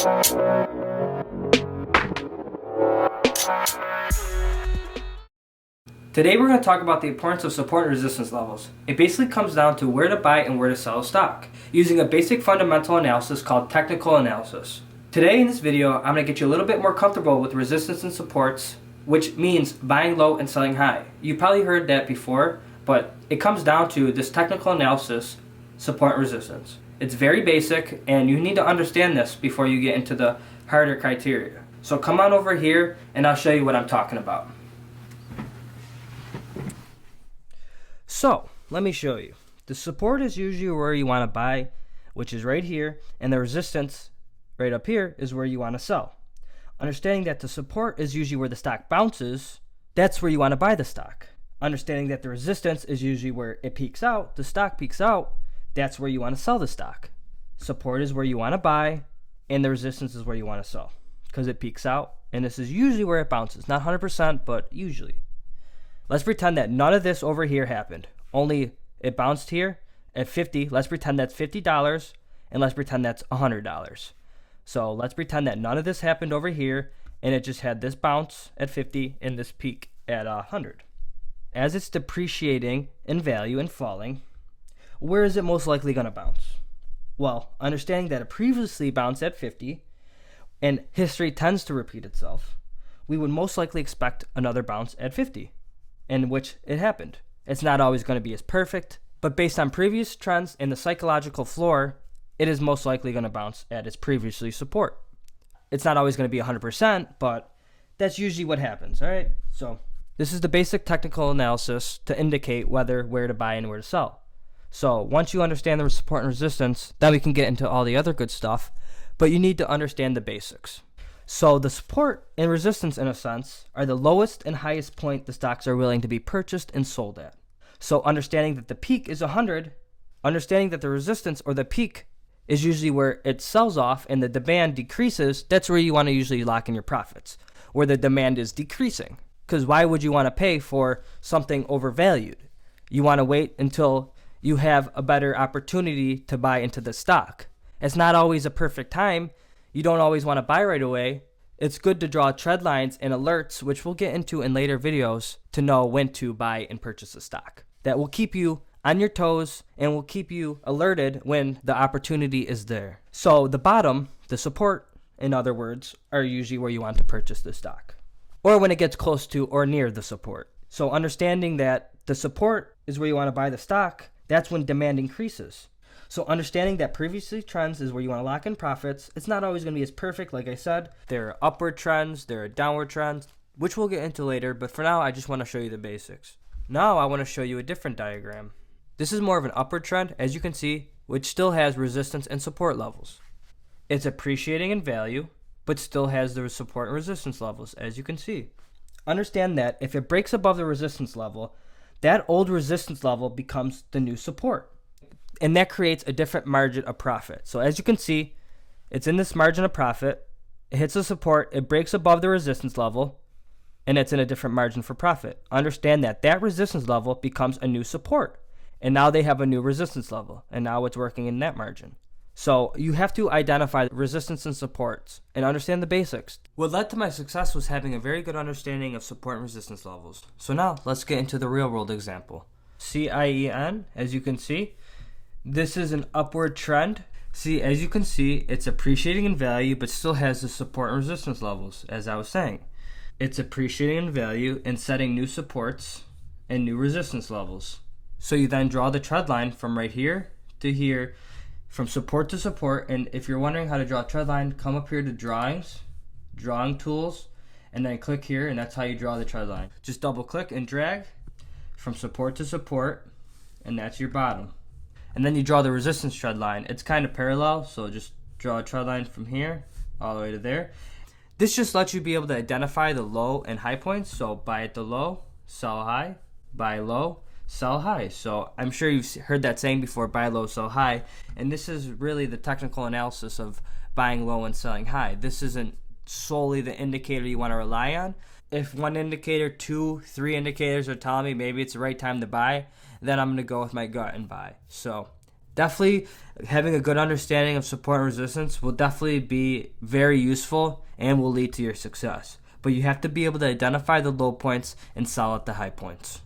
Today we're going to talk about the importance of support and resistance levels. It basically comes down to where to buy and where to sell a stock, using a basic fundamental analysis called technical analysis. Today in this video, I'm going to get you a little bit more comfortable with resistance and supports, which means buying low and selling high. You probably heard that before, but it comes down to this technical analysis, support and resistance. It's very basic, and you need to understand this before you get into the harder criteria. So come on over here and I'll show you what I'm talking about. So, let me show you. The support is usually where you want to buy, which is right here, and the resistance right up here is where you want to sell. Understanding that the support is usually where the stock bounces, that's where you want to buy the stock. Understanding that the resistance is usually where it peaks out, the stock peaks out, that's where you want to sell the stock. Support is where you want to buy, and the resistance is where you want to sell, because it peaks out, and this is usually where it bounces. Not 100%, but usually. Let's pretend that none of this over here happened. Only it bounced here at 50. Let's pretend that's $50, and let's pretend that's $100. So let's pretend that none of this happened over here, and it just had this bounce at 50 and this peak at 100. As it's depreciating in value and falling, where is it most likely going to bounce? Well, understanding that it previously bounced at 50, and history tends to repeat itself, we would most likely expect another bounce at 50. In which it happened. It's not always going to be as perfect, but based on previous trends in the psychological floor, it is most likely going to bounce at its previously support. It's not always going to be 100%, but that's usually what happens, all right? So this is the basic technical analysis to indicate where to buy and where to sell. So once you understand the support and resistance, then we can get into all the other good stuff, but you need to understand the basics. So the support and resistance, in a sense, are the lowest and highest point the stocks are willing to be purchased and sold at. So understanding that the peak is 100, understanding that the resistance or the peak is usually where it sells off and the demand decreases, that's where you want to usually lock in your profits, where the demand is decreasing. Because why would you want to pay for something overvalued? You want to wait until you have a better opportunity to buy into the stock. It's not always a perfect time. You don't always want to buy right away. It's good to draw trend lines and alerts, which we'll get into in later videos, to know when to buy and purchase a stock. That will keep you on your toes and will keep you alerted when the opportunity is there. So the bottom, the support, in other words, are usually where you want to purchase the stock, or when it gets close to or near the support. So understanding that the support is where you want to buy the stock, that's when demand increases. So understanding that previously trends is where you want to lock in profits. It's not always going to be as perfect, like I said. There are upward trends, there are downward trends, which we'll get into later, but for now I just want to show you the basics. Now I want to show you a different diagram. This is more of an upward trend, as you can see, which still has resistance and support levels. It's appreciating in value, but still has the support and resistance levels, as you can see. Understand that if it breaks above the resistance level, that old resistance level becomes the new support. And that creates a different margin of profit. So as you can see, it's in this margin of profit. It hits the support, it breaks above the resistance level, and it's in a different margin for profit. Understand that that resistance level becomes a new support. And now they have a new resistance level. And now it's working in that margin. So you have to identify resistance and supports and understand the basics. What led to my success was having a very good understanding of support and resistance levels. So now let's get into the real world example. CIEN, as you can see, this is an upward trend. See, as you can see, it's appreciating in value, but still has the support and resistance levels, as I was saying. It's appreciating in value and setting new supports and new resistance levels. So you then draw the trend line from right here to here, from support to support. And if you're wondering how to draw a trend line, come up here to drawings, drawing tools, and then click here, and that's how you draw the trend line. Just double click and drag from support to support, and that's your bottom. And then you draw the resistance trend line. It's kind of parallel, so just draw a trend line from here all the way to there. This just lets you be able to identify the low and high points. So buy at the low, sell high, buy low, sell high. So I'm sure you've heard that saying before, buy low, sell high. And this is really the technical analysis of buying low and selling high. This isn't solely the indicator you want to rely on. If one indicator, 2, 3 indicators are telling me maybe it's the right time to buy, then I'm going to go with my gut and buy. So Definitely having a good understanding of support and resistance will definitely be very useful and will lead to your success. But you have to be able to identify the low points and sell at the high points.